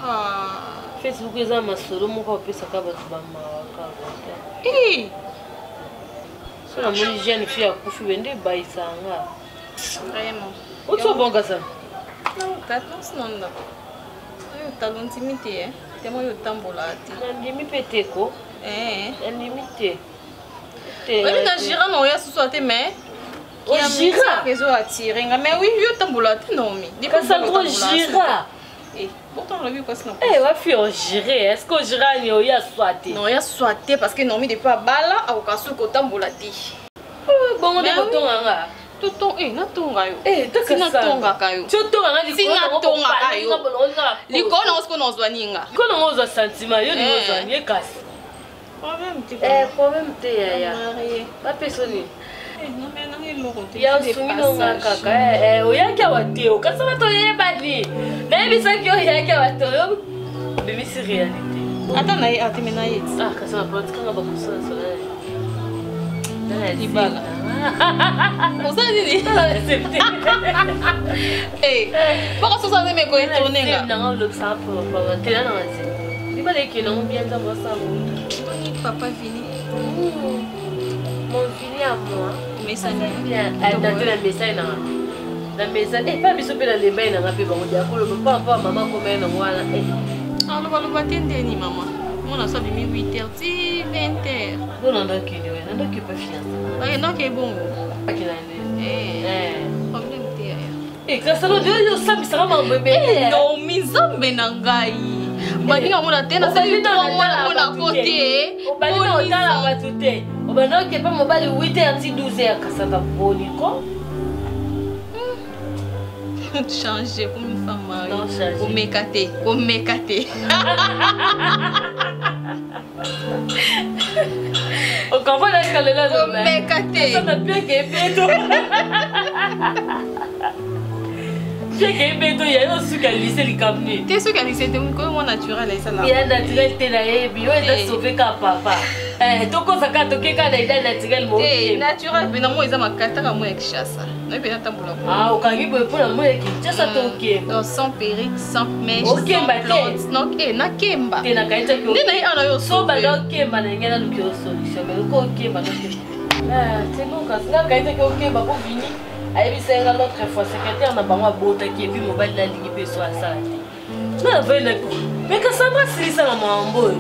Ah. Facebook eza masolo moko opesa ka bato bamawaka. So la moni jeune fille a kufi bende baisanga. Vraiment. Oto bonga ça. Non, katons non là. Yo talontimité hein. Temo yo tambola ati. Ndimi peteko. Ndimi te. Oui, na gira non ya sosoate mais o gira réseau attiré mais oui, yo tambola ati non mi. Cassandra gira. Pourtant on a vu quoi sinon. Wa fi on girer. Est-ce qu'on gira ni o ya soate? Non, ya soate parce que non mi depuis bala au kasu ko tambola ti. Bon on est tonga. Toto na tonga yo. Sina tonga kayo. Tu tonga li sina tonga kayo. Likona osko no zwaninga. Kono ngozo sentiment yo ni ngozo ni kasi. Problème te ya. Ba pesoni. Non mais non il loro te. Ya sumino ngaka oyaka wateo. Kasana to yeba ni. Na bisa ki oyaka wateo. Bébé c'est réalité. Attends na ati mena yet. Kasana politique nga ba kusana sola. Libala. Osa nini? Pourquoi ça ça me koe tourner là? Non, le ça pour te là non c'est. Libala qui non bien dans ça. Papa fini. Mon fini à moi. Mais ça n'est bien. Elle a donné un message là. La message pas biso pe na lemba na ngapi ba ngodia ko le papa maman comme na ngwana. Ah le va batende ni maman. On a ça de 8h 20h. Non non donc il est non donc pas fiancé. Non que bon. Problème te ya. Kasalo yo sabi saka ma bébé. Non mizambe na ngai. Baninga mona tena ça lui dans mona côté. Baninga otala batute. Obana ke pa mobali 8h 12h kasata boni ko. Changer comme une femme mariée. Au mécaté. On comprend la calera de au mécaté. Ça n'a plus qu'un béto. J'ai qu'un béto, il y a un sucre à lycée les camionnettes. T'es sûr qu'à lycée, t'es comment naturel et ça là. Il y a naturel, t'es là, bio, et t'as sauvé qu'à papa. Toko saka toke ka na ida naturel mo. Naturel mais na mo eza makata ka mo ya kishasa. Na pe na tambola. Okangi boye pona mo ya kishasa toke. Non sans perruque, sans mèche, sans plante. Non na kemba. Te na kaita ko. Nde na ana yo so ba na kemba na ngena lukio solution mais ko kemba na kemba. C'est bon quand na kaita ko kemba ko vini. Ayebi senga l'autre fois secrétaire na bango bota ki epi mobile la lingi pe so asala. Na vena ko. Mais Cassandra c'est ça na mambo.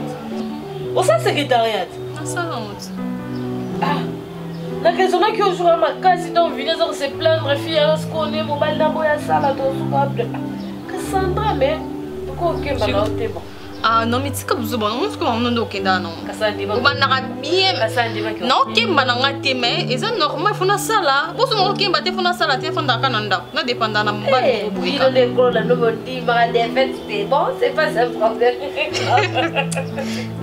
Au sein secrétariat. Ça honte. La question là qui au jour à ma case dans village on se plaindre fille on se connaît mobile d'abo ya sala to souka Cassandra mais pourquoi OK ba te bon. Non mais tika buzuba non ce que on ndo kenda non. Cassandra ba na bien. Cassandra non kemba na ngate mais eza normal fona sala. Bo so no kemba te fona sala te fona kananda. Na dépendant na mobile bo buika. Il est gros la no di ba des fêtes c'est bon c'est pas un problème.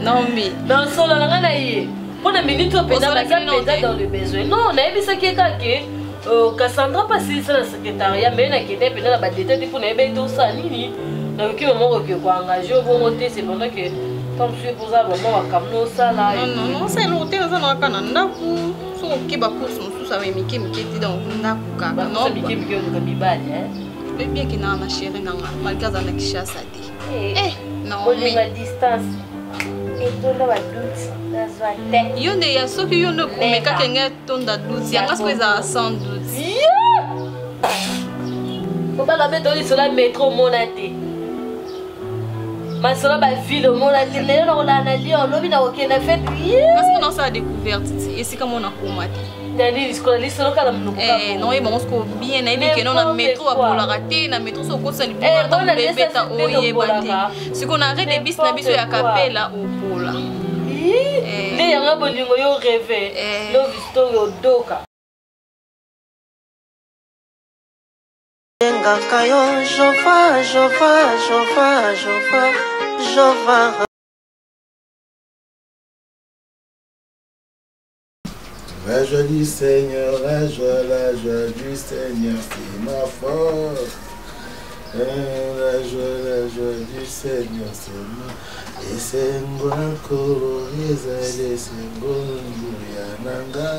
Non mais dans solo la ngana yi. Pour la minute on peut dans le besoin. Non, na ebisa ki ka ke Cassandra passer ça le secrétariat mais na kende pe na ba détail pour na ebe to ça nini. Na ki maman ko engager au bon côté c'est pendant que comme je pour ça maman va kamno ça là. Non, c'est l'hôtel ça na kananda ku. So ki ba course musu ça mais miki ti dans ndaku ka. Non, miki ko bibali Mais bien que na chérie na malgré ça na kishasa ti. Non, mais la distance. Et tout le doute. Yo ne ya soki yo ne komeka kenga tonda doute yanga skoza sans doute. Faut pas la mettre sur la métro monate. Ma soeur ba ville monate le on la na li on lobi na okena fête. Parce que non ça a découverte et c'est comme on a komati. Dani skolali solo kala mnoko. Non e bon sko bien na ebi kenon na métro a pola raté na métro so ko sali pola ta bebeta oyeba te. Ce qu'on arrête des bis na biso ya kapela o pola. Ne yanga bolingo yo rêver. Love story odoka. Ngakayo jova. La joie du Seigneur, la joie du Seigneur, c'est ma force. La joie du Seigneur, c'est ma force. Et c'est ngwankoro, ezale, c'est ngongu, yananga.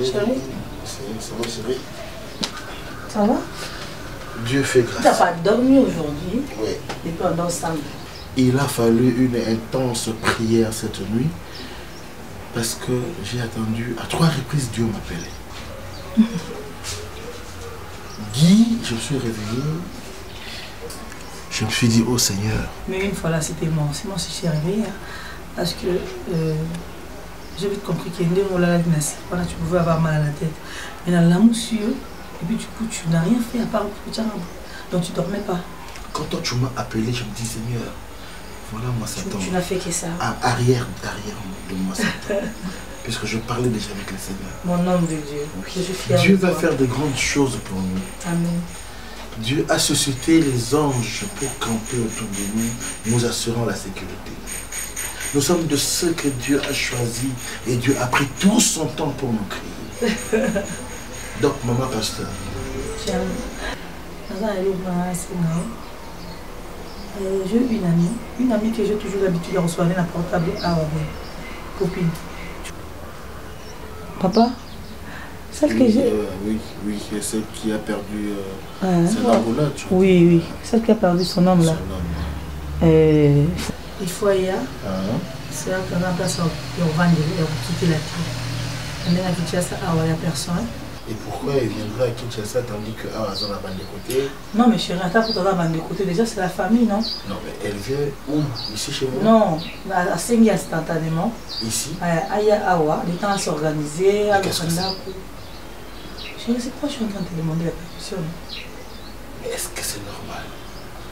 C'est bon, chérie. Ça va? Dieu fait grâce. Tu n'as pas dormi aujourd'hui? Oui. Et puis on dort ensemble. Il a fallu une intense prière cette nuit parce que j'ai attendu, à 3 reprises, Dieu m'appelait. Guy, je me suis réveillé. Je me suis dit, oh Seigneur. Mais une fois là, c'était moi. C'est moi qui suis réveillée. Hein, parce que j'ai vite compris qu'il y a une déroulade voilà, tu pouvais avoir mal à la tête. Mais dans la moussure, et puis du coup, tu n'as rien fait à part le donc tu ne dormais pas. Quand toi tu m'as appelé, je me dis, Seigneur, voilà moi Satan. Tu n'as fait que ça. Arrière de moi Satan. Puisque je parlais déjà avec le Seigneur. Mon homme de Dieu. Je suis fier Dieu de va toi. faire de grandes choses pour nous. Amen. Dieu a suscité les anges pour camper autour de nous, nous assurant la sécurité. Nous sommes de ceux que Dieu a choisis et Dieu a pris tout son temps pour nous créer. Donc, maman pasteur. J'ai une amie que j'ai toujours l'habitude de recevoir un portable à copine. Papa, celle que j'ai... Oui, celle qui a perdu son homme-là. Oui, celle qui a perdu son homme là. Il faut y aller. C'est là qu'on a place pour vendre et quitter la terre. On est à Kinshasa, il n'y a personne. Et pourquoi il viendra à Kinshasa tandis que Azan a bande de côté? Non, mais chérie, attends pour t'avoir bande de côté. Déjà, c'est la famille, non? Non, mais elle vient où? Ici chez moi? Non, à Sengi instantanément. Ici? Aya Awa, les temps à s'organiser. Qu'est-ce que c'est? Chérie, c'est pourquoi je suis en train de te demander la permission. Mais est-ce que c'est normal?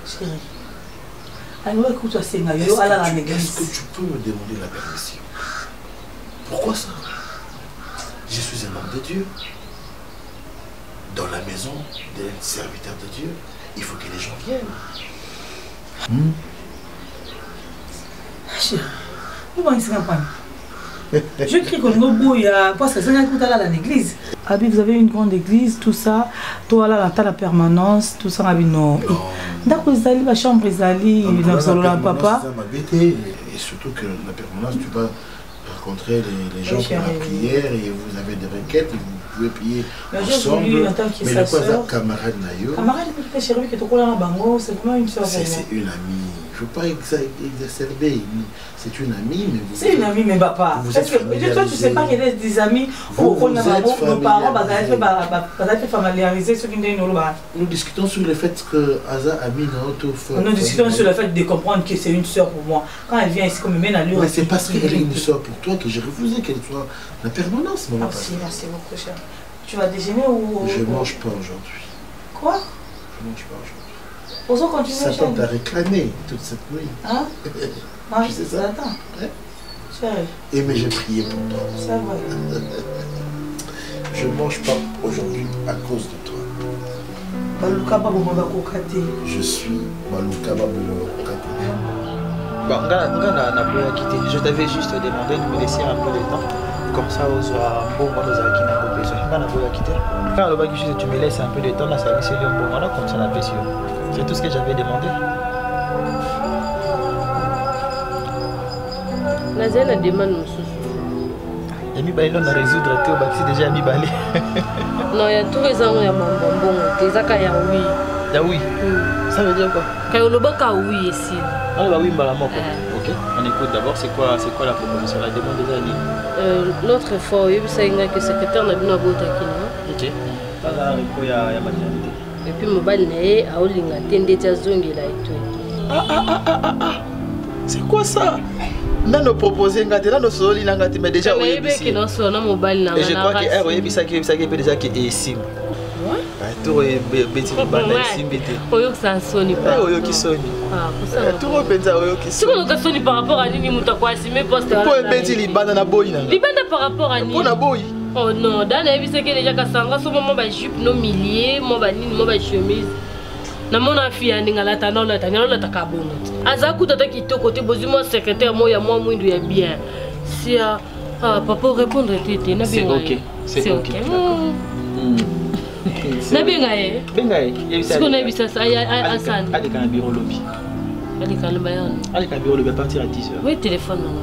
Chérie. Alors écoute-toi, est-ce que tu peux me demander la permission? Pourquoi ça? Je suis un homme de Dieu. Dans la maison d'un serviteur de Dieu, il faut que les gens viennent. Chérie, pourquoi il ne se rend pas? Je crie comme Gobo, parce que c'est un coup à l'église. Abi, vous avez une grande église, tout ça. Toi là, tu as la permanence, tout ça. Abi, non. D'accord, vous allez la chambre, vous allez dans le papa. Et surtout que la permanence, tu vas rencontrer les gens pour la prière et vous avez des requêtes et vous pouvez prier ensemble. Mais le quoi, camarade Nayo? Camarade, chérie, que tu colles en bango, c'est vraiment une soeur. C'est une amie. Je ne veux pas exacerber. C'est une amie, mais vous... C'est une amie, mais papa. Parce que toi, tu ne sais pas qu'il y a des amis où nos parents sont familiarisés sur une. Nous discutons sur le fait que Aza a mis notre femme. Nous discutons sur le fait de comprendre que c'est une soeur pour moi. Quand elle vient ici, comme elle mène à lui. Mais c'est parce qu'elle est une soeur pour toi que j'ai refusé qu'elle soit la permanence, maman. Merci beaucoup, cher. Tu vas déjeuner ou... Je ne mange pas aujourd'hui. Quoi? Je ne mange pas aujourd'hui. Pour ça, quand tu veux, Satan t'a réclamé toute cette nuit. Hein? Tu sais ça? Attends. Chérie. Et mais j'ai prié pour toi. Ça va. Je ne mange pas aujourd'hui à cause de toi. Je suis Malouka Babouakate. Bon, je t'avais juste demandé de me laisser un peu de temps. Comme ça, on sera bon, on nous a quitté un peu besoin. Quand on va juste tu me laisses un peu de temps, là, ça va essayer un bon moment, comme ça, on a fait. C'est tout ce que j'avais demandé. La zèle demande mon sous. Et mi balé on a résoudre tout, c'est déjà mi balé. Non, il y a tous les ans il y a bonbon, des aka ya oui. Ya oui. Ça veut dire quoi? Kayoloba ka oui ici. Ah bah oui mbalamo quoi. OK. On écoute d'abord c'est quoi la proposition, la demande déjà dit. L'autre fois, il y a que secrétaire n'a pas boté OK. Pas là il y a maternité. Et puis mobile né a olinga tende tia zongi là et tout. C'est quoi ça? Nano proposé ngate nano soli ngate mais déjà oui mais non so na mobile na. Et je crois que elle oui ça qui peut déjà qui est sim. Ouais. Tout est bêtise banda sim bêtise. Oyo ça soni pas. Oyo qui soni. Ah pour ça. Tout repensa oyo qui soni. Tu connais soni par rapport à nini muta kwa simer poste. Pour bêtise libanda na boy na. Libanda par rapport à nini? Pour na boy. Oh non, dans la vie c'est que déjà kasanga so moment ba jupe no millier, mo ba nini, mo ba chemise. Na mona fille ndinga la tana la takabona. Azaku tata kitoko te bozimo secrétaire moi ya moi mwindu ya bien. Si papa répondre tete na bien. C'est OK. Na bien ngaye. Bengaye. Ce qu'on a vu ça Hassan. Allez quand bureau lobby. Allez quand le bayan. Allez quand bureau lobby à partir à 10h. Oui, téléphone non.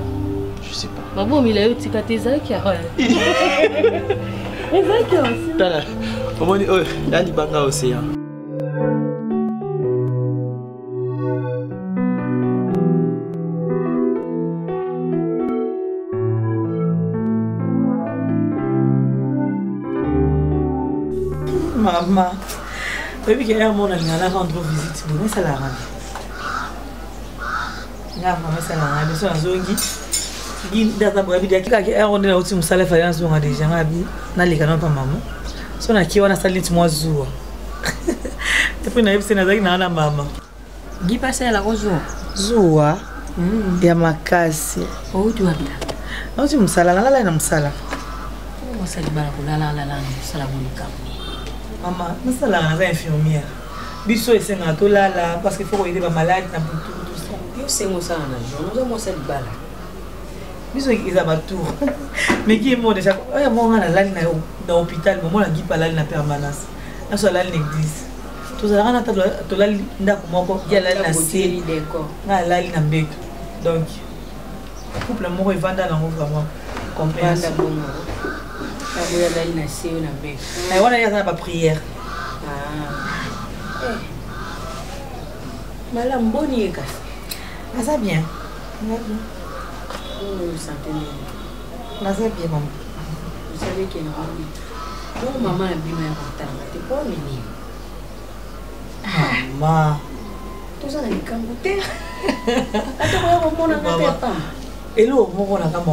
Je sais pas. Ma bon, il a eu tika tezaki ya. Exactement. Tala. Comment on dit oh, là libanga océan. Maman. Depuis qu'il y a un monde, il y a la rendre visite. Mais ça l'a rendu. Il y a vraiment ça l'a rendu. C'est un zongi. Il y a un peu de temps. Il y a un peu de temps. Il y a un peu de temps. Il y a un peu de temps. So na kiwa na salit mwa zuwa. Depuis na yebse na zaki na ana mama. Gi pasa la kozo. Zuwa. Ya makasi. O tu abila. Na uti msala na msala. O msala bana kulala la msala mulikamni. Mama, msala na za infirmière. Biso esenga to lala parce qu'il faut qu'on aider ba malade na butu tout ça. Yo sengo sana na jono zo msala bala. Biso iza ba tour. Mais qui est mort déjà. Oya mo na lali na hôpital, mo na gipa lali na permanence. Na so lali l'église. To za na to lali ndako moko ya lali na série d'accord. Na lali na mbeko. Donc couple moko evanda na ngo vraiment compréhension. Abo ya lali na série na mbeko. Na wana ya ba prière. Ah. Malam boni ekas. Ah ça bien. Oh, santé. Na ça bien maman. Vous savez qu'il y a un bon maman a bien important. Tu peux venir. Maman. Tout ça dans les cambouteurs. Attends, on va monter pas. Et là, on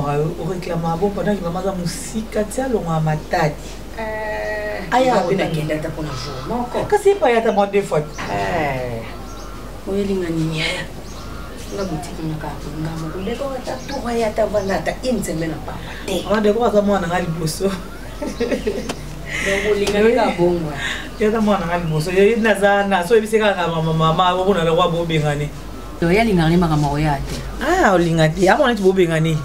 va réclamer bon pendant que maman a musique, tia longa matadi. Aya on a genda ta pona jour. Moko. Kasi pa ya ta mo deux fois. Oyelinga nini ya. La boutique na ka ngama kuleko ta tuwa ya ta vanata inzeme na papa te. On de quoi ça moi na ngali boso. Donc olinga ka bongwa. Ya ta moi na ngali boso. Ye na za na so ebiseka ka mama bo na le kwa bo bengane. Yo ya linga le maka moya te. Ah olinga te. Amona ti bo bengane.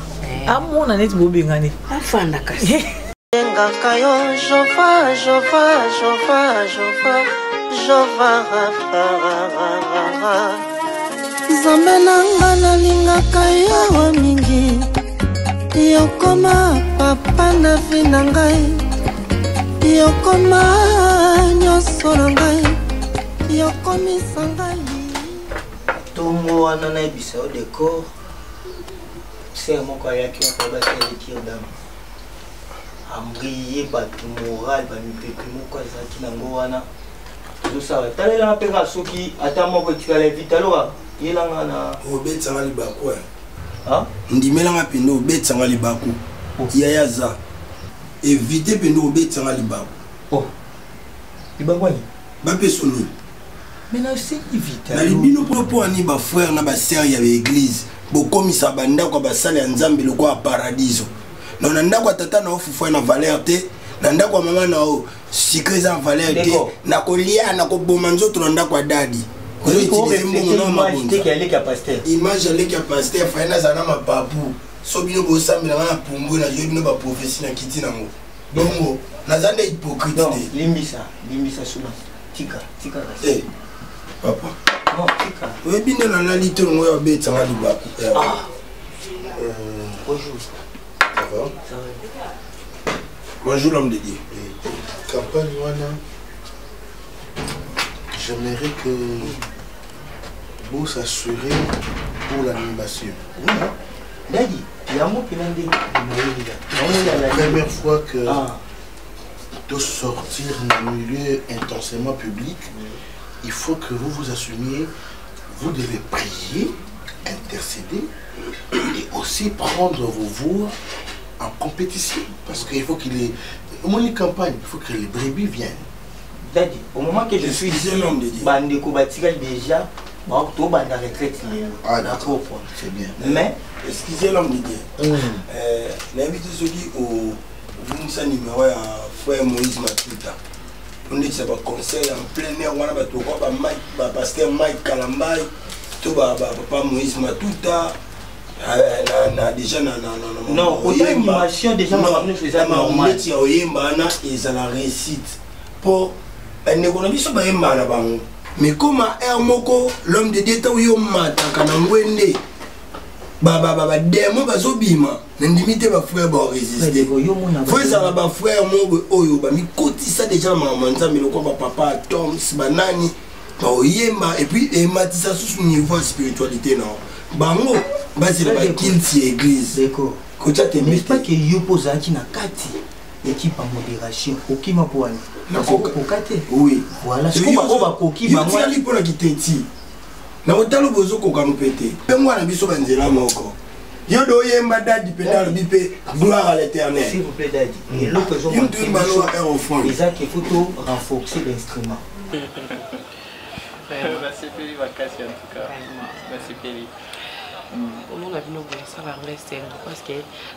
Amona net bo bengane. Afanda kasi. Ngaka yo jova jova jova jova jova Zambe nanga nalingaka yo mingi Yokoma papa na vi na ngai Yokoma nyonso na ngai Yokomisa ngai Tongo wana naibisa o décor Serre moko ayaki wakabaki aleki odama Ambriye batu moral bamipepe moko azalaki nango wana Tozosawa talela mpenga soki ata moko etikala evitaloa yelanga na obetsanga libaku ndimelanga pende obetsanga libaku yaya za éviter pende obetsanga libaku libaku ani bapeso nini mais na aussi éviter na libino mpo ani bafrère na basere ya baeglise bokomisa bandako ya basale ya nzambe lokola paradiso non na ndako ya tata na ofufu na valeur te na ndako ya mama na o sikre eza na valeur te na kolia na koboma nzoto na ndako ya dadi image aleki ya paster faina aza na mapapu so bino bosambelanga na pumbu na yo bino baprofesi na kiti nango bongo naza nde hypocrite te limbisa suna tika papa oyebi nde nalali te longo oyo abetsanga libaku bonjour l'homme de Dieu. Campagne wana, j'aimerais que vous s'assurez pour l'animation. Daddy, il y a un mot qui l'a dit. C'est la première fois que de sortir dans un milieu intensément public, il faut que vous vous assumiez, vous devez prier, intercéder et aussi prendre vos voix en compétition. Parce qu'il faut qu'il ait... Au moins une campagne, il faut que les brebis viennent. Daddy, au moment que je suis ici, Bandeko Batika déjà, la retraite. Ah d'accord, c'est bien. Mais, excusez l'homme de Dieu. L'invité ceux qui ont vu numéro à frère Moïse Matuta. On dit que c'est un conseil en plein air, on a pasteur Mike Kalambay, papa Moïse Matuta. Déjà non, autant animation déjà on faisait normal. Ils ont la réussite pour une économie sur na bango. Mais comment l'homme de Dieu yo mataka na ngwende baba demo bazobima na ndimite ba frère ba résister. Faut ça ba frère mo oyo ba mi kotisa déjà maman nzambe lokwa ba papa Tom banani ba oyemba et puis matisa sous niveau spiritualité non. Bango basi la bakilti église d'accord kocha te mais pas que yo posa ki na kati équipe en modération. Koki ma pour aller. Oui. Voilà. Ce qu'on va koki ma moi. Il faut la quitter ici. Na otalo bozo ko kanu pété. Pe moi na biso banzela moko. Yo do yemba dadi pédale bipé gloire à l'éternel. S'il vous plaît dadi. Et l'autre chose on dit balo à au fond. Isaac il faut renforcer l'instrument. Merci Peli vacation en tout cas. Merci Peli. On a vu nos ça va rester parce que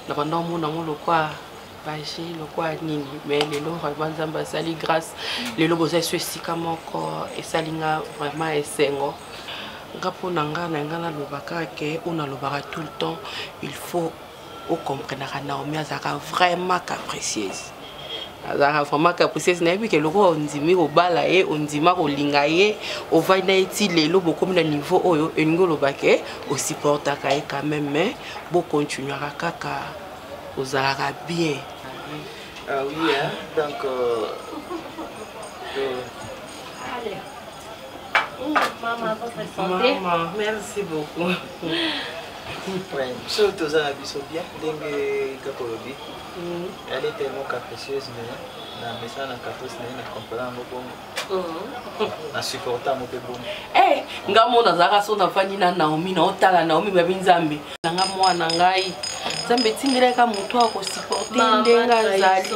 nous avons le quoi bager le quoi nini mais les lots vraiment sali grâce les lots bosa ceci comme encore et salinga vraiment essengo ngapo nanga na lobaka ke on a lobaka tout le temps il faut au comprendre Naomi azaka vraiment capricieuse azaka vraiment capricieuse na bi ke loko ondimi ko bala e ondima ko linga ye o va na eti lelo beaucoup na niveau oyo engo lobake o supportaka e quand même mais bo continuer kaka ozalaka bien. Ah oui, hein? Donc allez. Maman, votre santé. Maman, merci beaucoup. Ouais, surtout ça, bien. Dengue Kakolobi. Elle est tellement capricieuse, mais na message na caprice na comprendre beaucoup. Na supporter mo pe bon. Eh, ngamo na zaka so na fani na Naomi na otala Naomi ba binzambe. Nanga mwana ngai. Zambe tindira ka mutu ako supporter ndenga zali.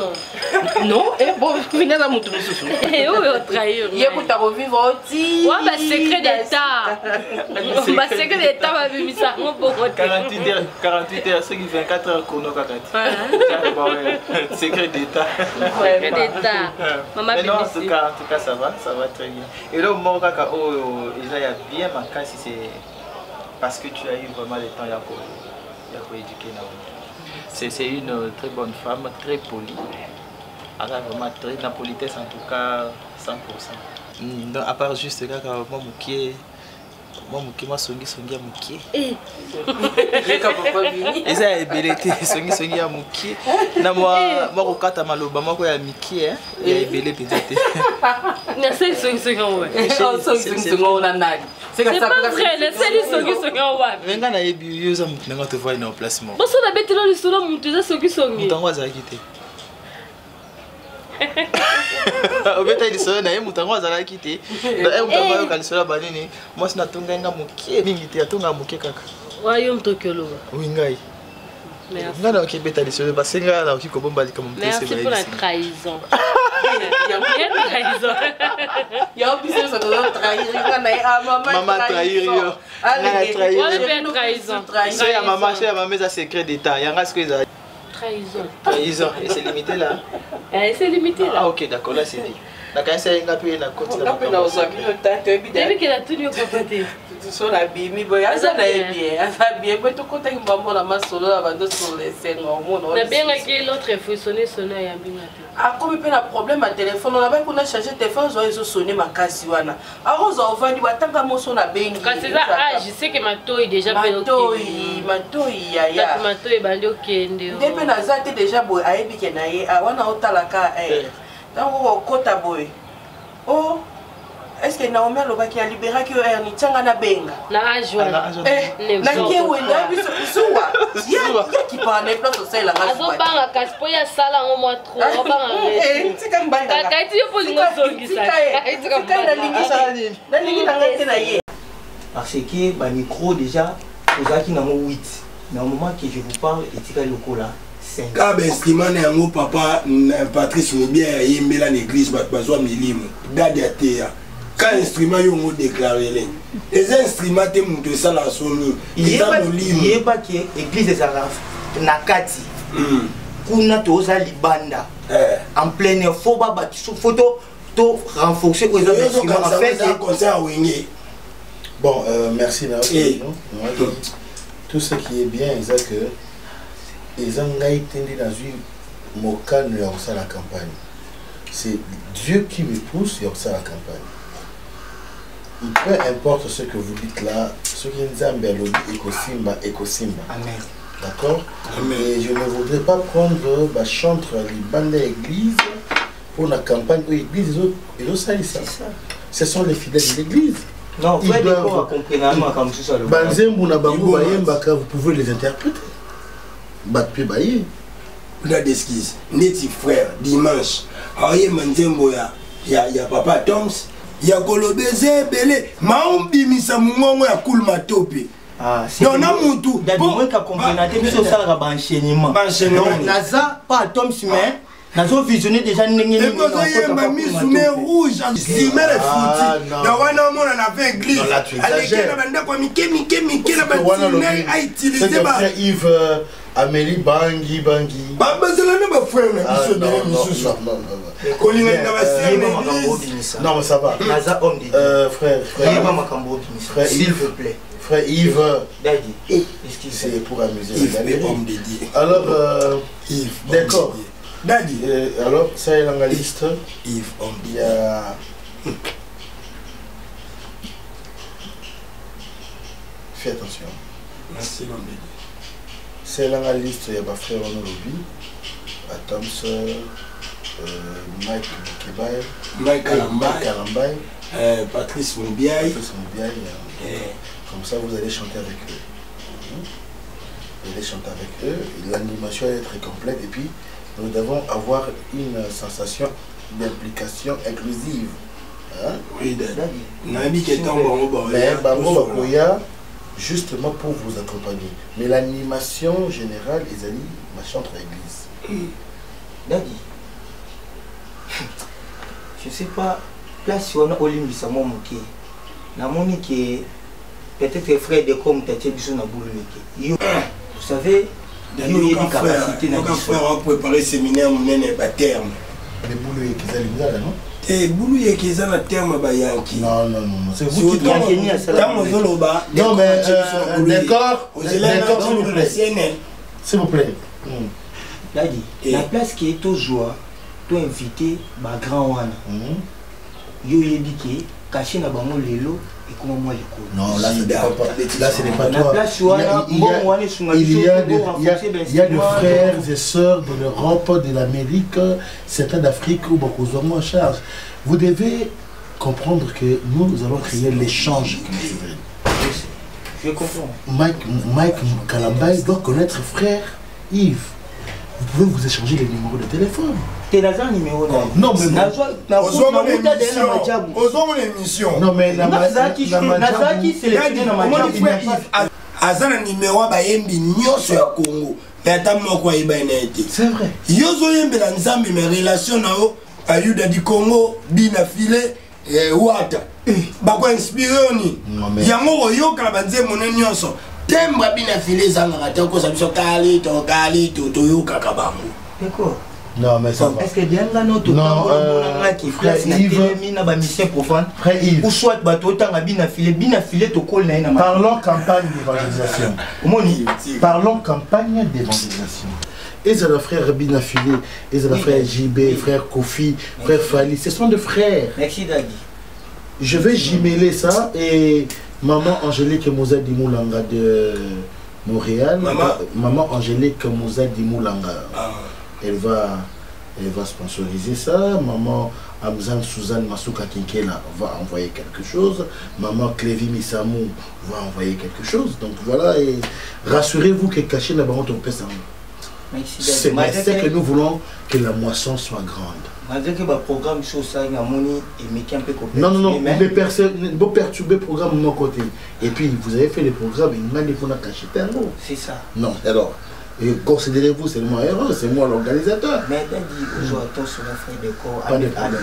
Non, eh bon, finga na mutu mususu. Eh oyo trahir. Ye kuta ko vivre oti. Wa ba secret d'état. Ba secret d'état ba bimisa ngo boko. 48 heures, ceux qui 24 heures kono kakati. Secret d'état. Secret d'état. Maman mais non, en tout cas ça va très bien. Et là mon kaka oh il y a bien ma cas si c'est parce que tu as eu vraiment le temps il y a pour éduquer Naomi. C'est une très bonne femme, très polie. Elle a vraiment très la politesse en tout cas 100%. Donc à part juste kaka moi mukie moi songi ya mukie. Leka papa vini. Eza ebelete songi ya mukie. Na moi kokata maloba moko ya mikie ya ebele peut-être. Na songi ouais. Songi on a nani. C'est pas vrai, c'est songi ouais. Venga na yebi yoza mutu nga te voir na placement. Boso na betelo li solo mutu za songi. Mutango azalaki te. Obeta il solo na mutango azalaki te. Na mutango yo kalisolo banini. Moi sina tonga nga mukie mingi te atonga mukie kaka. Wayo mtokelo. Oui ngai. Merci. Nga na okibeta li solo basenga na okikobomba li comme merci pour la trahison. Il y a bien trahison. Il y a aussi ça doit trahir maman trahir yo. Allez, trahison. C'est ya maman ça secret d'état. Yanga ce que ça trahison et c'est limité là. C'est limité là. Ah OK, d'accord, là c'est dit. La quand c'est ngapé na côté là. Ngapé na ozabi no tante bidé. Début que la tout yo côté. Tout sur la bimi boya ça na bien. Ça bien boy to côté mbambo na masolo la bando sur les scènes au monde. Na bien que l'autre faut sonner ya binga. Ah comme pe na problème à téléphone on a pas qu'on a chargé téléphone zo sonner makasi wana. Aroza ovandi batanga moso na bengi. Quand c'est ça je sais que mato est déjà péloqué. Mato ya. Mato est bandi okende. Depuis na zate déjà boy ayebi ke na ye wana otalaka donc au kota boy. Oh est-ce que Naomi lobaki a libéré que erni tanga na benga na ajwa na ke wenda biso suwa ya ki parle place social la race azobanga kaspo ya sala ngo moi trop obanga tika mbanga kakaiti yo polingo zongisa tika mbanga na lingi na ngate na ye parce que ba micro déjà ozaki na 8 mais au moment que je vous parle etika lokola Quand estimane yango papa Patrice Moubier yembela l'église bazwa milimo dadi atea quand instrument yo ngo déclarer les instruments te muto sala soni eza molimo yeba ke église za nakati kuna toza libanda en plein air faut ba photo to renforcer aux instruments en fait un concert wingé. Bon merci Naomi. Tout ce qui est bien c'est que ils ont été dans une mocane à la campagne. C'est Dieu qui me pousse à la campagne. Peu importe ce que vous dites là, ce qui nous a écosimba. Amen. D'accord? Mais je ne voudrais pas prendre ma chantre les bandes d'église pour la campagne où l'église ils ont ça. Ce sont les fidèles de l'église. Non, ils doivent comprendre comme ça. Vous pouvez les interpréter. Kuna d'esquisse. Neti frère, dimanche. Aye manzembo ya papa Toms. Ya kolobeze belé. Maombi misa mungongo ya cool matope. Ah, c'est non, non, mutu. Moi, qui a compris, c'est ça, l'enchaînement. Donc, Naza, pas Tom Simer, Nazo visionné déjà une ligne. Et quand il m'a mis sous mes rouges, il m'a foutu. Dans un moment, on a fait un glitch. Avec la bande, quoi, Mickey, la bande, a utilisé. C'est Yves, Amélie, Bangui. Bah, c'est la même frère, non, mais ça va. Naza, homme dit. Frère, s'il vous plaît. Frère Yves, c'est pour amuser les hommes dédiés. Alors, Yves, d'accord. Daddy. Alors, ça est dans la liste. Yves, il y a. Fais attention. Merci, l'homme dédié. C'est dans la liste, il y a ma frère Onolobi, Thompson, Mike Kebaye, Mike Kalambay, Patrice Moubiaï. Comme ça, vous allez chanter avec eux. Vous allez chanter avec eux. L'animation est très complète. Et puis, nous devons avoir une sensation d'implication inclusive. Hein? Oui, d'accord. Mais Bango Bakoya, justement pour vous accompagner. Mais l'animation générale, ils allaient ma chantre à l'église. Daddy, je sais pas, place où on a Olimbi Samo Moké. La Monique est. Peut-être frère de comme Tati Bissou na boulou. Vous savez, il y a des capacités dans le frère a préparé séminaire mon nene ba terme. Les boulou qui za lingala non? Eh boulou qui za na terme ba yanki. Non, c'est vous qui gagnez ça. Non mais d'accord. S'il vous plaît. Daddy, la place qui est au joie, tu invité ma grand wana. Yo yediki caché na bango lelo. Non, là, ce n'est pas toi. Il y a des frères et sœurs de l'Europe, de l'Amérique, certains d'Afrique où beaucoup sont en charge. Vous devez comprendre que nous allons créer l'échange culturel. Je comprends. Mike Kalambay doit connaître frère Yves. Vous pouvez vous échanger les numéros de téléphone. T'es dans un numéro. Non, mais émission. Non, mais Nazaki, c'est le Azana numéro ba yembi nyoso ya Congo. Tata moko iba inaité. C'est vrai. Yozo yembe la nzambe mes relations nao ayuda di Congo bina filé wata. Ba ko inspiré oni. Yango yoka la banze monen nyoso. Tembra bina filé zanga kata ko sabiso kali to yoka kabango. D'accord. Non, mais ça va. Est-ce que Dianga notre qui frère Yves, ou soit bateau bina filé to col na parlons campagne d'évangélisation. Parlons campagne d'évangélisation. Et c'est le frère Bina Filé, et c'est le frère JB, frère Kofi, frère Fali, ce sont des frères. Merci Daddy. Je vais jumeler ça et maman Angélique Mouza Dimoulanga de Montréal. Maman Angélique Mouza Dimoulanga. Elle va sponsoriser ça. Maman Amzan Suzanne Masuka Kinkela va envoyer quelque chose. Maman Clévy Missamou va envoyer quelque chose. Donc voilà, et rassurez-vous que caché la baron ton pèse. C'est que nous voulons que la moisson soit grande. Malgré que le programme sur ça, il y a un peu copié. Non, les personnes vont perturber le programme de mon côté. Et puis vous avez fait les programmes, il faut cacher perlo. C'est ça. Non, alors. Et considérez-vous seulement héros, c'est moi l'organisateur. Mais t'as dit aujourd'hui sur la frère de corps. Pas de problème.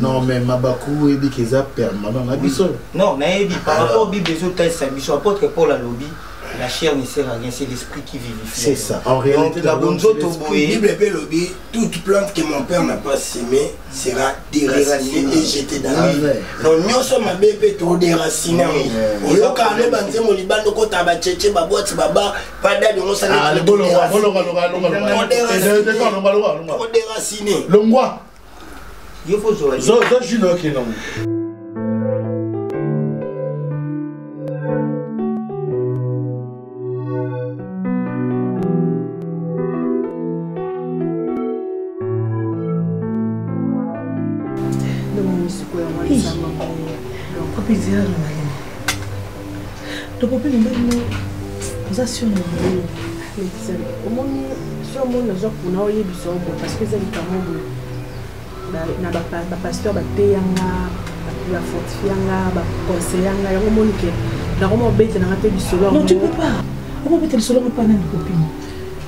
Non, mais Mabakou et Bikeza permanent na biso. Non, mais par rapport au Bible des autres, ça biso apporte que pour la lobby, la chair ne sert à rien, c'est l'esprit qui vivifie. C'est ça. En réalité, la bonne Bible et lobby, toute plante que mon père n'a pas sémée sera déracinée et jetée dans l'île. Donc nous sommes à bébé trop déracinés. On a quand même banzé mon liban de côté à tchétché baboati baba pas d'aide on s'en est. Ah le bon trop déraciné. Le moi. Il faut jouer. Zo Juno qui non. médecin. Comment sur mon nageur pour nous y biso parce que c'est littéralement na ba pasteur ba teyanga ba fortifianga ba conseillanga ya mon que na comment bête na ngate biso. Non tu peux pas. Comment bête le solo pas na copine.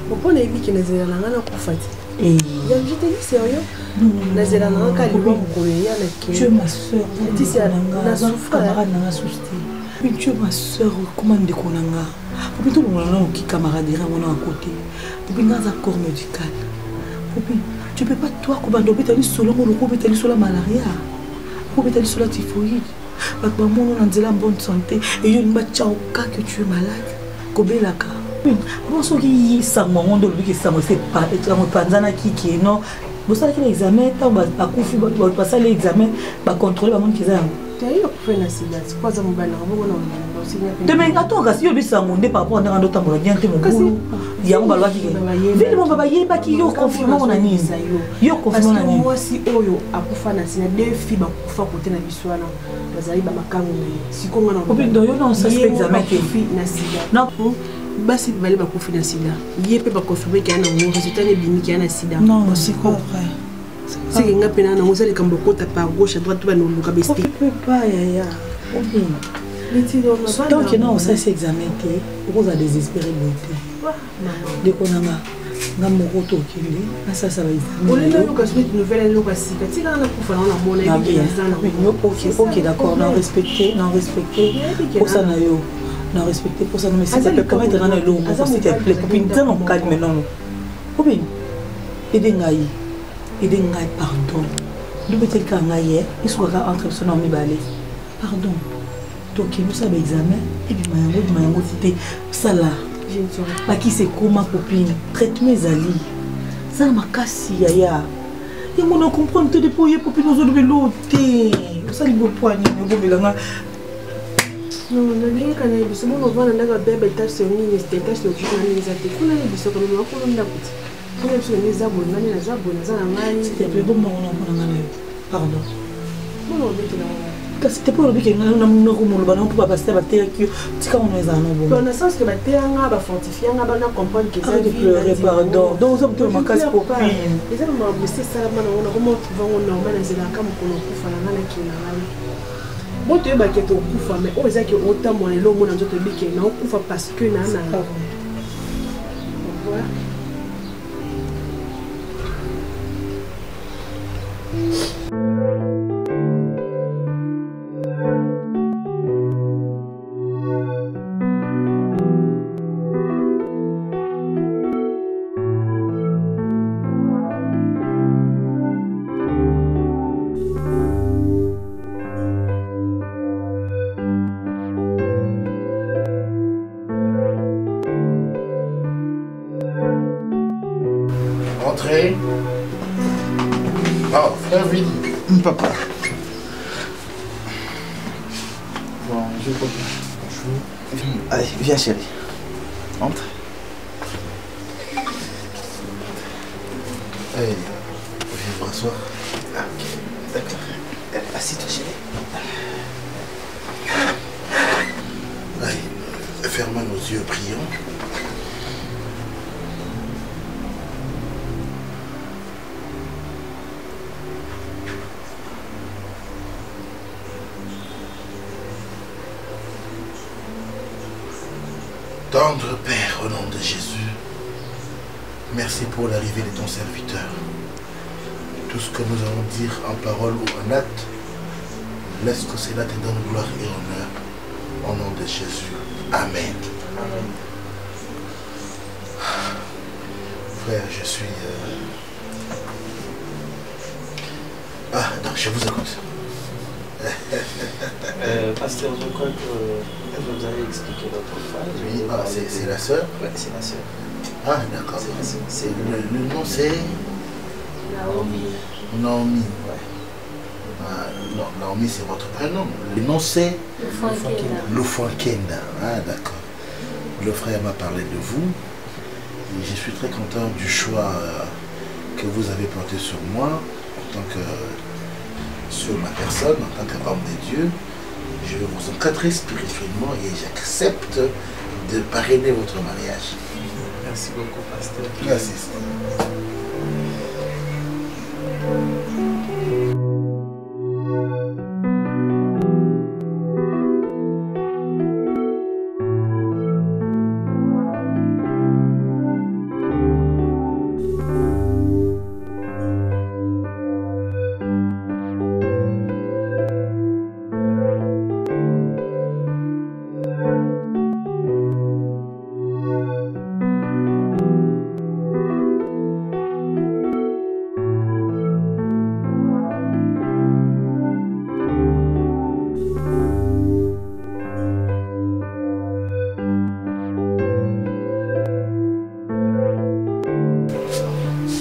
Pourquoi na yiki na zela na na kufati. Et je te dis sérieux. Na zela na ka libo ko ya na ke. Tu es ma sœur. Tu sais na camarade na souci. Mais tu es ma soeur, comment on dit qu'on a? Pour tout le monde qui camaraderie à côté. Pour bien dans un corps médical. Tu peux pas toi qu'on va tomber tellement sur le monde, qu'on peut aller sur la malaria, qu'on peut aller sur la typhoïde. Parce que maman on a dit la bonne santé et il y a une match au cas que tu es malade. Kobe la cas. Bon ce qui est ça moment de lui qui ça me c'est pas être en panzana qui est non. Vous savez que l'examen, quand on a confié, on va passer l'examen, on va contrôler le monde qui est là. Demain, attends, si on dit ça, par rapport à un autre temps, il y a un peu il y a un ballon qui est. Vite, mon papa, il y a qui est confirmé mon ami. Il y a confirmé mon ami. Moi, si Oyo a pour faire deux filles, pour faire côté de l'histoire, vous allez à ma caméra. Si comme on a dit, non, ça c'est examen qui est. Non. Basi bali ba kofi na sida. Yé pe ba confirmer qu'il y a un résultat de bimi qu'il y a un sida. Non, c'est pas vrai. C'est que ngapena na ngosali kamboko ta par gauche à droite tout va nous luka besti. Tu peux pas ya. Donc non, ça c'est examen té. Vous a désespéré beauté. De konanga. Ngamo roto kili. Ça va examiner. On est là luka suite nouvelle luka sika. Ti kana kufa na mona bien. OK, d'accord, non respecter. Pour ça na yo. Non, respecter pour ça, mais c'est pas comment être dans le long, s'il te plaît, copine, t'es en calme maintenant. Copine, aidez-moi, pardon. Nous peut-être qu'un aïe, il soit entre son ami balé. Pardon. Donc, nous savons examen, et puis, ma c'était ça là. Pas qui c'est comment, copine, traite mes alliés. Ça m'a cassé, yaya. Et moi, on comprend que tu es dépouillé, copine, nous autres, l'autre. Ça, il faut poigner, nous avons non, on a bien quand même, c'est bon, on va dans la belle tâche sur une tâche de journalisme. On a des choses comme nous, on a on a sur les abonnés, les abonnés, c'était plus bon, pardon. Bon, on est là. Parce que c'était pas le but que nous ne pouvons pas passer à la terre qui est comme nous en avons. Dans le sens que la terre a fortifié, on a comprendre que ça de pleurer, pardon. Donc, on peut me casser pour payer. Les gens m'ont dit ça, on a comment tu vas en normal, c'est la cam qu'on a fait à la qui est bon tu es baquet au coup mais on sait que autant mon élo mon autre bique non coup parce que nana voilà Entrez. Oh, frère Vidi. Papa. Bon, je comprends. Bonjour. Allez, viens chérie. Entre. Allez, viens vous rasseoir. Ok, d'accord. Assis-toi chérie. Allez, fermons nos yeux, prions. Tendre Père, au nom de Jésus, merci pour l'arrivée de ton serviteur. Tout ce que nous allons dire en parole ou en acte, laisse que cela te donne gloire et honneur. Au nom de Jésus. Amen. Amen. Frère, je suis... Ah, donc je vous écoute. Pasteur, je crois que vous avez expliqué l'autre fois. Oui, ah, c'est la sœur? Oui, c'est la sœur. Ah, d'accord. Le nom c'est Naomi. Naomi. Ouais. Ah, non, Naomi c'est votre prénom. Le nom c'est Lufunkenda. Ah, d'accord. Le frère m'a parlé de vous. Et je suis très content du choix que vous avez porté sur moi en tant que sur ma personne, en tant qu'homme de Dieu. Je vais vous encadrer spirituellement et j'accepte de parrainer votre mariage. Merci beaucoup, pasteur. Merci.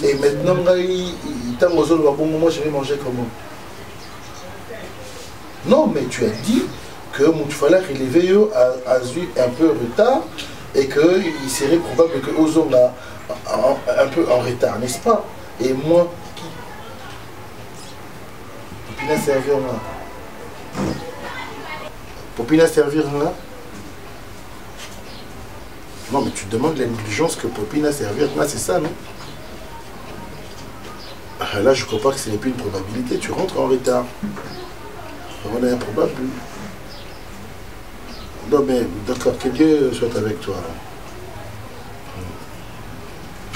Et maintenant, moi je vais manger comment? Non, mais tu as dit que Moutfala relevé a eu un peu retard et qu'il serait probable que Ozon a un peu en retard, n'est-ce pas? Et moi, qui? Popina servir là. Popina servir là. Non, mais tu demandes l'indulgence que Popina servir là, c'est ça, non? Là, je crois pas que ce n'est plus une probabilité. Tu rentres en retard. On est improbable. Non, mais d'accord. Que Dieu soit avec toi.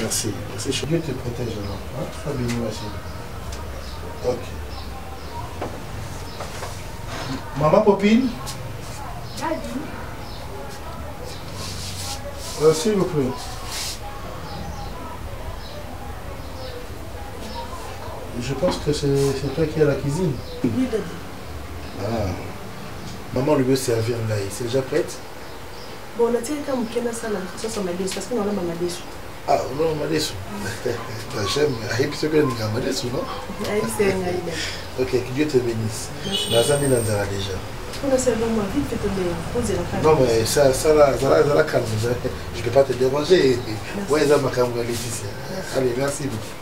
Merci. Merci. Dieu te protège alors. Hein? Sois béni, ma chérie. Ok. Maman Popine. S'il vous plaît. Je pense que c'est toi qui es à la cuisine. Oui, Daddy. Ah. Maman lui veut servir là. C'est déjà prête? Bon, on a tiré comme Kena Salam, ça c'est Mamadou, parce qu'on a Mamadou. Ah, non, Mamadou. J'aime. Aïe, c'est que nous avons Mamadou, non? Aïe, c'est un aïe. Ok, que Dieu te bénisse. Nazami Nanzara déjà. On a servi moi, vite, fais tomber. Posez la femme. Non, mais ça la calme. Je ne peux pas te déranger. Ouais, ça m'a calmé, Laetitia. Allez, merci beaucoup.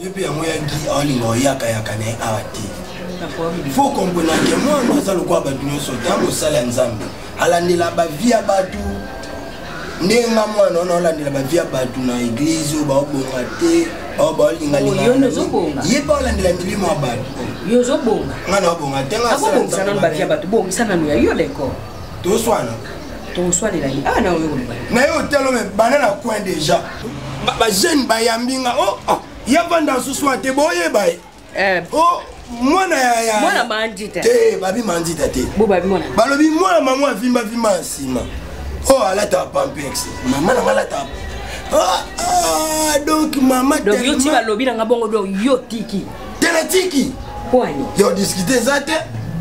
Et puis moi qui olingo yaka ne awati. Faut comprendre que moi nous allons quoi ba dunyo sota mo sala nzambe. Alandela ba via batu. Ndenga mwana ono alandela ba via batu na église ba obonga te, ba olinga linga. Yo no zobonga. Ye ba alandela milimo ya batu. Yo zobonga. Ngana obonga te nga sala nzambe ba via batu. Bonga sana no ya yo leko. To swana. To swana la ni. Ah na yo. Na yo telo me banana coin déjà. Ba jeune ba yambinga oh. Yavanda suswa te boye bay. Oh, mwana ya. Mwana mandita. Te, babi mandita te. Bo babi mwana. Balobi mwana maman vimba nsima. Oh, alata pampex. Maman na malata. Ah, donc maman donc yo ti balobi na ngabongo do yo tiki. Tena tiki. Kwani? Yo discuter ça te.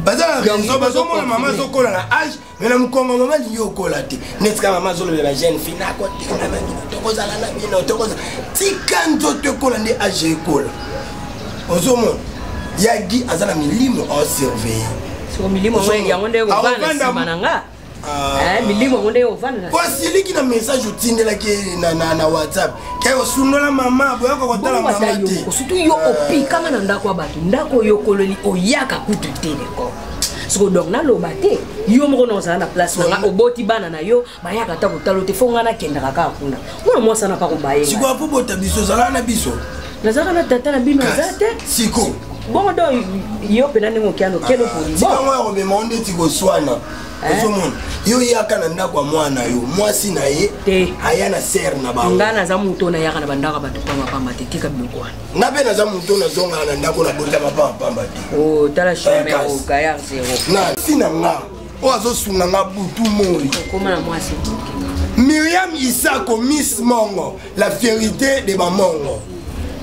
Bazo mona maman zo kola na âge, mais na mkongo maman yo kola te. Neska maman zo le la jeune fille na ko te na mangina tokozala na bino tokoza. Tikanzo te kola ndi âge kola. Ozomon. Yagi azala milimo o surveiller. So milimo mwe yango nde ko vana mananga. Milimo nde yo vana. Kwa siliki na message utindela ke na WhatsApp. Ke osunola mama boya ko kotala mama te. Surtout yo opika na ndako abatu. Ndako yo kololi oyaka kutu tele ko. So donc na loba te yo moko na za na place na oboti bana na yo bayaka ta kotalo te fonga na kenda kaka kuna. Mwana mwasa na pa ko baye. Sikwa po bota biso zala na biso. Na zaka na tata na bino zate. Siko. Bon do yo pena ningo kiano keno poli. Bon moi me monde ti ko swana. Ozomon yo yaka na ndako mwana yo mwasi na ye te ayana ser na bango. Ngana za muto na yaka na bandaka batu kwa mapamba te tika bilokwana. Ngabe na za muto na zonga na ndako na bota mapamba te. Oh tala shome o gaya zero. Na sina nga. O azosunga nga butu mori. Koma na mwasi. Myriam Isako Miss Mongo, la fierté de Mamongo.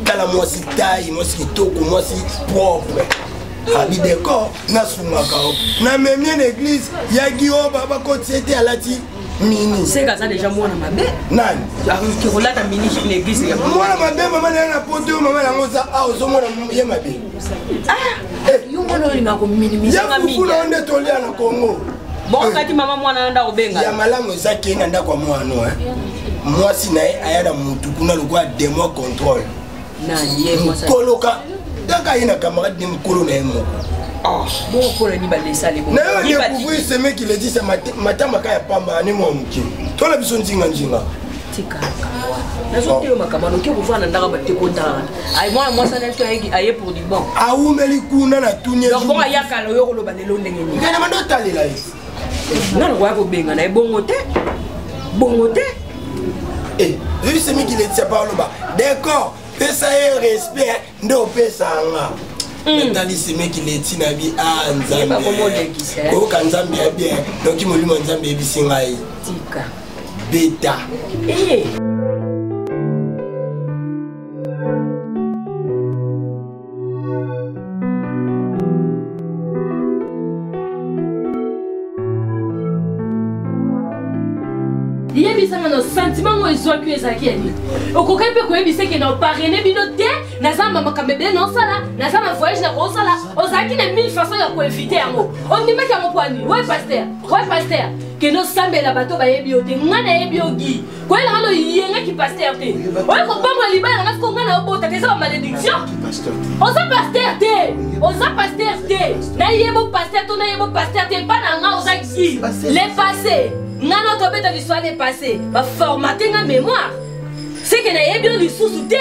Kala mwasi taille, mwasi kitoko, mwasi propre. Habi décor, na sungaka. Na même l'église, yagi o baba ko tiete alati mini. C'est ça déjà moi na mabe. Nani? Qui relate à mini chez l'église ya. Moi na mabe maman na pote maman na ngoza a ozomona ye mabe. Ah, yo mwana linga ko mini ya kufuna onde tolia na Congo. Bon kati mama mwana nda obenga. Ya malamu zake nda kwa mwana mwasi naye ayada mutu kuna lokwa demo control. Na ye mwasa. Koloka Donc il y a un camarade de Mkolo. Bon, pour le Nibal, ça les bons. Non, vous ce mec qui le dit, c'est matin, ma kaya pamba, ni mon mki. Toi la bison jinga jinga. Tika. Nazote yo makamano ke kufa na ndaka bate konta. Ay moi ça n'est aye pour du bon. Ah ou meli kuna na tunya. Donc bon ayaka lo yo lo banelo ndenge ni. Ngana mando tali la ici. Non wa ko benga na bongo te. Bongo te. Eh, lui ce mec qui le dit pas lo ba. D'accord, pesa e respect ndo pesa nga. Nathalie c'est mec qui le dit na bi a nzambe. Ko kanzambe bien. Donc il molimo nzambe bisinga yi. Tika. Beta. Eh. Yebisanga no sentiment mo ezwaki ezaki ani okokai pe koyebisa ke na parrainer bino te nazamba makambe bele non sala nazamba voyage na rosala ozaki na 1000 façons ya koinviter yango ondimaki yango kwani ouais pasteur que nos sambela bato bayebi yo te ngana yebi yo gi koyela ngalo yenga ki pasteur te ouais ko pamba libala ngana ko ngana obota te sa malédiction oza pasteur te na yebo pasteur to na yebo pasteur te pa na nga oza gi les passés nano to beta l'histoire est passée ba formater nga mémoire c'est que na yebi li sous-souté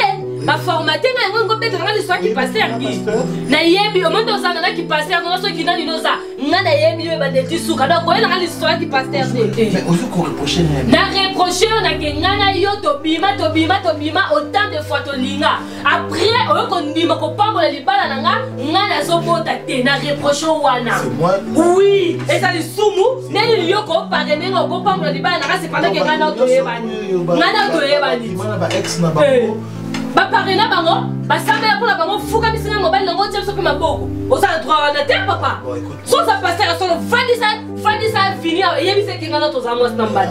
ba formater nga ngo beta nga l'histoire qui pasteur qui na yebi o monde osana na qui pasteur no so qui na linoza nga na yebi ba de tisuka donc koyela nga l'histoire qui pasteur mais ozo ko reprocher na reprocher on a que ngana yo to bima autant de fois to linga après o ko ndima ko pambola libala na nga zo bota te na reprocher wana oui et ça le sumu neli yo ko parrainer ngo ko pambola libala na c'est pendant que ngana to yebani mana ba ex na bango ba parrainer bango ba samba pour la bango fuka bisinga mobile ngo tshepso pe maboko oza droit na te papa so ça passer à son fandisa fini yebise ke ngana to za mos nambali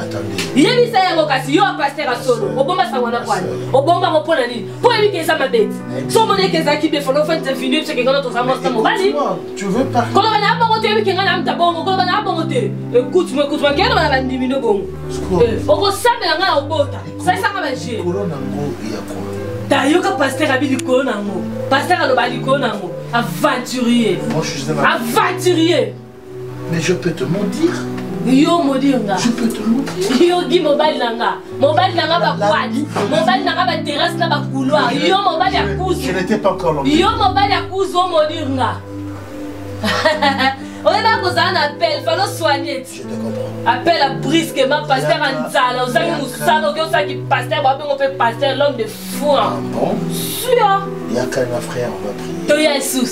yebise yango kasi yo passer à solo obomba sangwana kwani obomba mo pona nini po yebike za mabeti so mone ke za kibe folo fandisa fini yebise ke ngana to za mos nambali tu veux pas ko bana bango te yebike ngana amta bongo ko bana bango te écoute-moi kena bana bandimi no bongo oko sambela ngana obota ça ça va je corona ngo ya ko Tayoka pasteur abili konango. Pasteur alobali konango. Aventurier. Moi je suis aventurier. Mais je peux te mentir. Yo modinga. Je peux te mentir. Yo gi mobile nanga. Mobile nanga ba kwadi. Mobile nanga ba terrasse na ba couloir. Yo mobile ya kuzu. Je n'étais pas encore là. Yo mobile ya kuzu modinga. On est là pour un appel, il faut soigner. Je te comprends. Appel à brusquement, pasteur Anzala. Vous savez, nous savons que qui pasteur, on peut pasteur l'homme de foi. Bon. Sûr. Il y a quand même un frère, on va prier. Tu y a sous.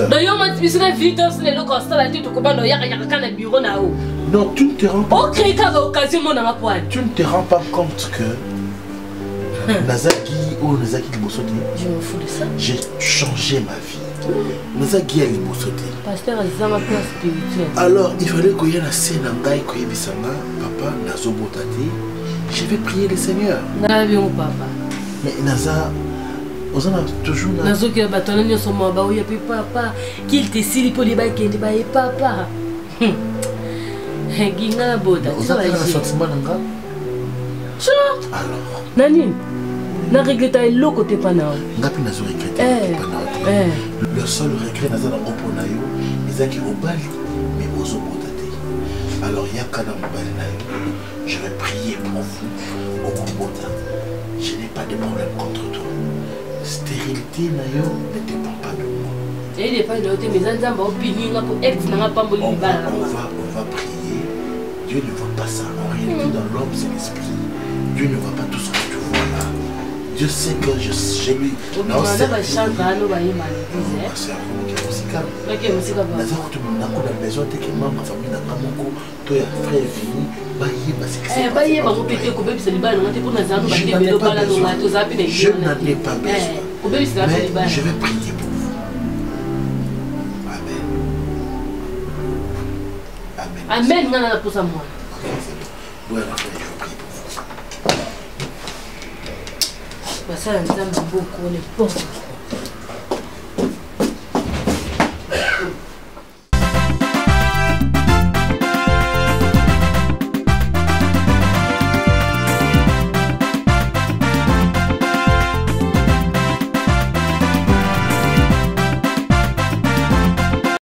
Donc, il y a une mission de vie, c'est le constat, tu te comprends, il y a un bureau là-haut. Non, tu ne te rends pas. Ok, quand occasion, mon poil. Tu ne te rends pas compte que Nazaki ou Nazaki Libosoté. Je me fous de ça. J'ai changé ma vie. Nazaki Libosoté. Pasteur Azama place spirituelle. Alors, il fallait qu'il y ait la scène en bail, qu'il y ait papa, Nazo Botate. Je vais prier le Seigneur. N'avions papa. Mais Naza, on a toujours. Nazo qui a bâtonné dans son mamba, il n'y a plus papa. Qu'il te s'il pour les bails, qu'il te baille papa. Ginga Botate. Vous avez un sentiment d'anga? Alors. Nani? Na regrette le côté panao. Ngapi Nazo regrette. Le seul regret Naza na oponayo, ezaki obali, mais ozo botate. Alors il y a kana mobali na yo. Je vais prier pour vous au Kubota. Je n'ai pas de problème contre toi. Stérilité na yo ne dépend pas de moi. Et il n'est pas de l'autre, mais on va prier. Dieu ne voit pas ça. En réalité, dans l'homme, c'est l'esprit. Dieu ne voit pas tout ce que tu vois là. Dieu sait que je lui. Non, c'est un c'est un je n'en ai pas besoin. Mais je vais prier pour vous. Amen. Amen. Amen. Pour ça, moi. Oui, alors, je vais prier pour vous. Ça, beaucoup, on est bon.